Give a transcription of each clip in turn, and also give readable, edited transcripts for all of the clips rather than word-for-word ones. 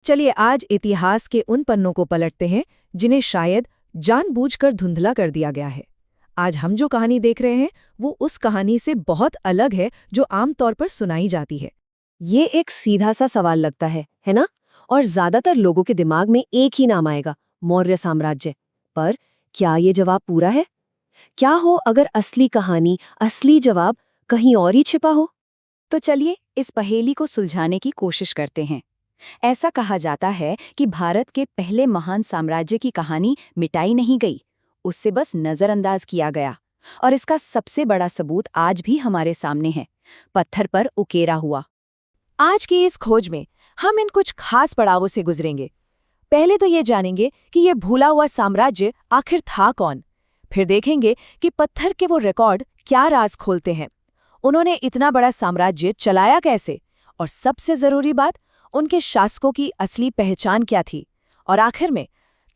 चलिए आज इतिहास के उन पन्नों को पलटते हैं जिन्हें शायद जानबूझकर धुंधला कर दिया गया है। आज हम जो कहानी देख रहे हैं वो उस कहानी से बहुत अलग है जो आमतौर पर सुनाई जाती है। ये एक सीधा सा सवाल लगता है ना? और ज्यादातर लोगों के दिमाग में एक ही नाम आएगा, मौर्य साम्राज्य। पर क्या ये जवाब पूरा है? क्या हो अगर असली कहानी, असली जवाब कहीं और ही छिपा हो? तो चलिए इस पहेली को सुलझाने की कोशिश करते हैं। ऐसा कहा जाता है कि भारत के पहले महान साम्राज्य की कहानी मिटाई नहीं गई, उससे बस नजरअंदाज किया गया। और इसका सबसे बड़ा सबूत आज भी हमारे सामने है, पत्थर पर उकेरा हुआ। आज की इस खोज में हम इन कुछ खास पड़ावों से गुजरेंगे। पहले तो ये जानेंगे कि ये भूला हुआ साम्राज्य आखिर था कौन। फिर देखेंगे कि पत्थर के वो रिकॉर्ड क्या राज खोलते हैं। उन्होंने इतना बड़ा साम्राज्य चलाया कैसे, और सबसे जरूरी बात, उनके शासकों की असली पहचान क्या थी, और आखिर में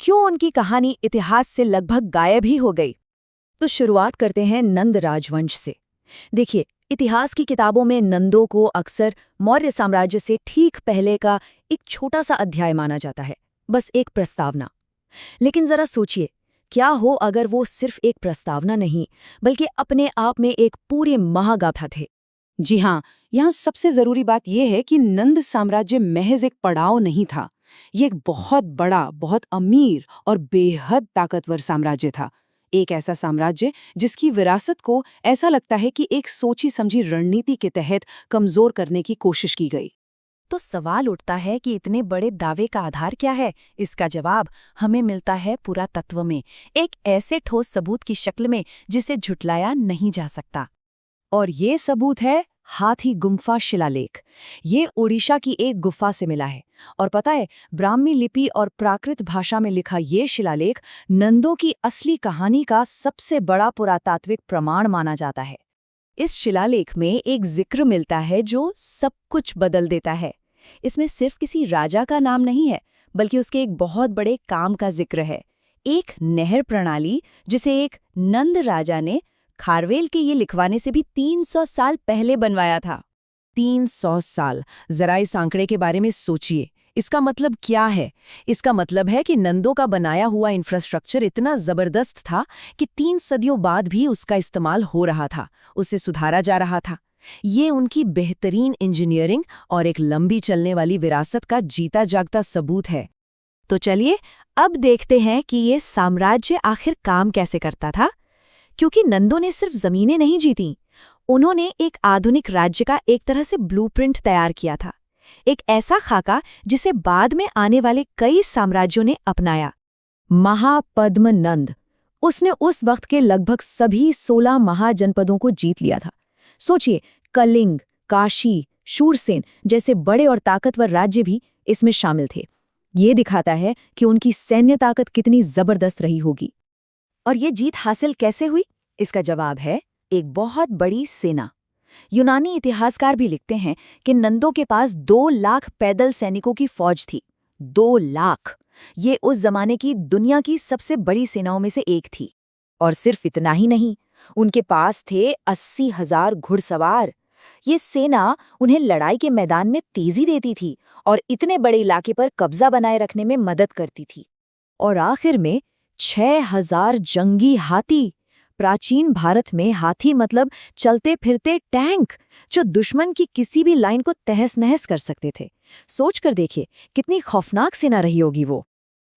क्यों उनकी कहानी इतिहास से लगभग गायब ही हो गई। तो शुरुआत करते हैं नंद राजवंश से। देखिए, इतिहास की किताबों में नंदों को अक्सर मौर्य साम्राज्य से ठीक पहले का एक छोटा सा अध्याय माना जाता है, बस एक प्रस्तावना। लेकिन जरा सोचिए, क्या हो अगर वो सिर्फ एक प्रस्तावना नहीं, बल्कि अपने आप में एक पूरी महागाथा थे। जी हाँ, यहाँ सबसे जरूरी बात यह है कि नंद साम्राज्य महज एक पड़ाव नहीं था। ये एक बहुत बड़ा, बहुत अमीर और बेहद ताकतवर साम्राज्य था। एक ऐसा साम्राज्य जिसकी विरासत को ऐसा लगता है कि एक सोची समझी रणनीति के तहत कमजोर करने की कोशिश की गई। तो सवाल उठता है कि इतने बड़े दावे का आधार क्या है। इसका जवाब हमें मिलता है पुरातत्व में, एक ऐसे ठोस सबूत की शक्ल में जिसे झुटलाया नहीं जा सकता। और ये सबूत है हाथी गुम्फा शिलालेख। ये ओडिशा की एक गुफा से मिला है। और पता है, ब्राह्मी लिपि और प्राकृत भाषा में लिखा ये शिलालेख नंदों की असली कहानी का सबसे बड़ा पुरातात्विक प्रमाण माना जाता है। इस शिलालेख में एक जिक्र मिलता है जो सब कुछ बदल देता है। इसमें सिर्फ किसी राजा का नाम नहीं है, बल्कि उसके एक बहुत बड़े काम का जिक्र है। एक नहर प्रणाली जिसे एक नंद राजा ने खारवेल के ये लिखवाने से भी 300 साल पहले बनवाया था। 300 साल! जरा इस आंकड़े के बारे में सोचिए। इसका मतलब क्या है? इसका मतलब है कि नंदों का बनाया हुआ इंफ्रास्ट्रक्चर इतना जबरदस्त था कि 3 सदियों बाद भी उसका इस्तेमाल हो रहा था, उसे सुधारा जा रहा था। ये उनकी बेहतरीन इंजीनियरिंग और एक लंबी चलने वाली विरासत का जीता जागता सबूत है। तो चलिए अब देखते हैं कि ये साम्राज्य आखिर काम कैसे करता था। क्योंकि नंदों ने सिर्फ जमीनें नहीं जीती, उन्होंने एक आधुनिक राज्य का एक तरह से ब्लूप्रिंट तैयार किया था। एक ऐसा खाका जिसे बाद में आने वाले कई साम्राज्यों ने अपनाया। महापद्म नंद, उसने उस वक्त के लगभग सभी 16 महाजनपदों को जीत लिया था। सोचिए, कलिंग, काशी, शूरसेन जैसे बड़े और ताकतवर राज्य भी इसमें शामिल थे। ये दिखाता है कि उनकी सैन्य ताकत कितनी जबरदस्त रही होगी। और ये जीत हासिल कैसे हुई? इसका जवाब है एक बहुत बड़ी सेना। यूनानी इतिहासकार भी लिखते हैं कि नंदों के पास 2 लाख पैदल सैनिकों की फौज थी। 2 लाख! ये उस जमाने की दुनिया की सबसे बड़ी सेनाओं में से एक थी। और सिर्फ इतना ही नहीं, उनके पास थे 80,000 घुड़सवार। ये सेना उन्हें लड़ाई के मैदान में तेजी देती थी और इतने बड़े इलाके पर कब्जा बनाए रखने में मदद करती थी। और आखिर में 6,000 जंगी हाथी। प्राचीन भारत में हाथी मतलब चलते फिरते टैंक, जो दुश्मन की किसी भी लाइन को तहस नहस कर सकते थे। सोचकर देखिए, कितनी खौफनाक सेना रही होगी वो।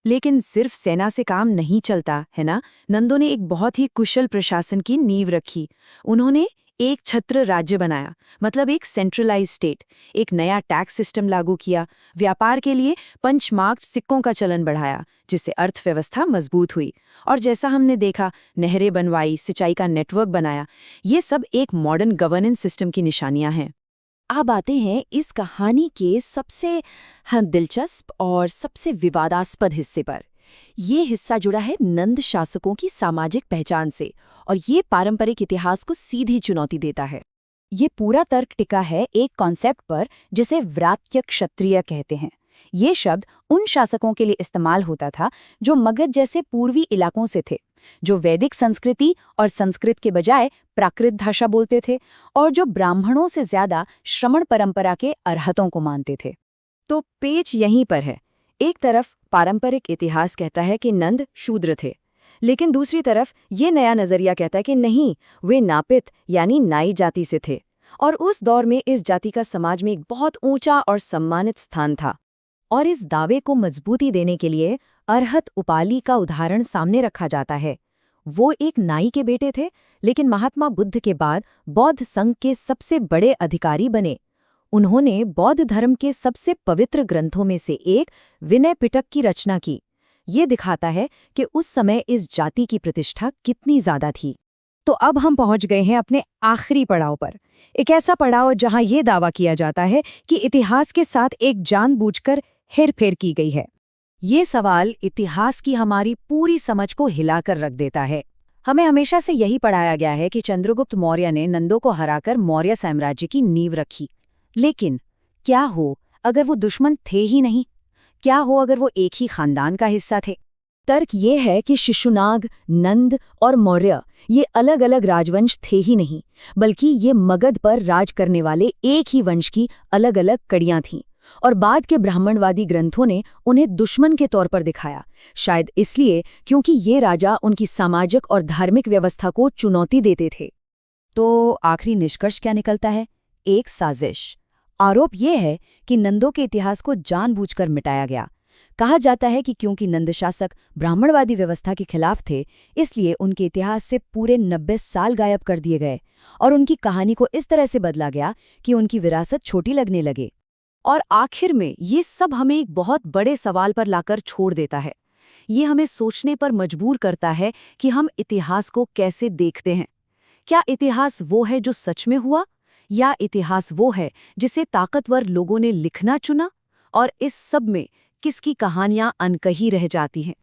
लेकिन सिर्फ सेना से काम नहीं चलता है ना। नंदों ने एक बहुत ही कुशल प्रशासन की नींव रखी। उन्होंने एक छत्र राज्य बनाया, मतलब एक सेंट्रलाइज स्टेट। एक नया टैक्स सिस्टम लागू किया, व्यापार के लिए पंचमार्क सिक्कों का चलन बढ़ाया, जिससे अर्थव्यवस्था मजबूत हुई। और जैसा हमने देखा, नहरें बनवाई, सिंचाई का नेटवर्क बनाया। ये सब एक मॉडर्न गवर्नेंस सिस्टम की निशानियां हैं। अब आते हैं इस कहानी के सबसे दिलचस्प और सबसे विवादास्पद हिस्से पर। ये हिस्सा जुड़ा है नंद शासकों की सामाजिक पहचान से, और ये पारंपरिक इतिहास को सीधी चुनौती देता है। ये पूरा तर्क टिका है एक कॉन्सेप्ट पर जिसे व्रात्य क्षत्रिय कहते हैं। ये शब्द उन शासकों के लिए इस्तेमाल होता था जो मगध जैसे पूर्वी इलाकों से थे, जो वैदिक संस्कृति और संस्कृत के बजाय प्राकृत भाषा बोलते थे, और जो ब्राह्मणों से ज्यादा श्रमण परंपरा के अर्हतों को मानते थे। तो पेच यहीं पर है। एक तरफ पारंपरिक इतिहास कहता है कि नंद शूद्र थे, लेकिन दूसरी तरफ ये नया नजरिया कहता है कि नहीं, वे नापित यानी नाई जाति से थे, और उस दौर में इस जाति का समाज में एक बहुत ऊंचा और सम्मानित स्थान था। और इस दावे को मजबूती देने के लिए अरहत उपाली का उदाहरण सामने रखा जाता है। वो एक नाई के बेटे थे, लेकिन महात्मा बुद्ध के बाद बौद्ध संघ के सबसे बड़े अधिकारी बने। उन्होंने बौद्ध धर्म के सबसे पवित्र ग्रंथों में से एक विनय पिटक की रचना की। ये दिखाता है कि उस समय इस जाति की प्रतिष्ठा कितनी ज्यादा थी। तो अब हम पहुंच गए हैं अपने आखिरी पड़ाव पर, एक ऐसा पड़ाव जहां ये दावा किया जाता है कि इतिहास के साथ एक जानबूझकर हेरफेर की गई है। ये सवाल इतिहास की हमारी पूरी समझ को हिलाकर रख देता है। हमें हमेशा से यही पढ़ाया गया है कि चंद्रगुप्त मौर्य ने नंदों को हराकर मौर्य साम्राज्य की नींव रखी। लेकिन क्या हो अगर वो दुश्मन थे ही नहीं? क्या हो अगर वो एक ही खानदान का हिस्सा थे? तर्क ये है कि शिशुनाग, नंद और मौर्य ये अलग अलग राजवंश थे ही नहीं, बल्कि ये मगध पर राज करने वाले एक ही वंश की अलग अलग कड़ियां थीं। और बाद के ब्राह्मणवादी ग्रंथों ने उन्हें दुश्मन के तौर पर दिखाया, शायद इसलिए क्योंकि ये राजा उनकी सामाजिक और धार्मिक व्यवस्था को चुनौती देते थे। तो आखिरी निष्कर्ष क्या निकलता है? एक साजिश। आरोप ये है कि नंदों के इतिहास को जानबूझकर मिटाया गया। कहा जाता है कि क्योंकि नंद शासक ब्राह्मणवादी व्यवस्था के खिलाफ थे, इसलिए उनके इतिहास से पूरे 90 साल गायब कर दिए गए और उनकी कहानी को इस तरह से बदला गया कि उनकी विरासत छोटी लगने लगे। और आखिर में ये सब हमें एक बहुत बड़े सवाल पर लाकर छोड़ देता है। ये हमें सोचने पर मजबूर करता है कि हम इतिहास को कैसे देखते हैं। क्या इतिहास वो है जो सच में हुआ, या इतिहास वो है जिसे ताकतवर लोगों ने लिखना चुना? और इस सब में किसकी कहानियां अनकही रह जाती हैं?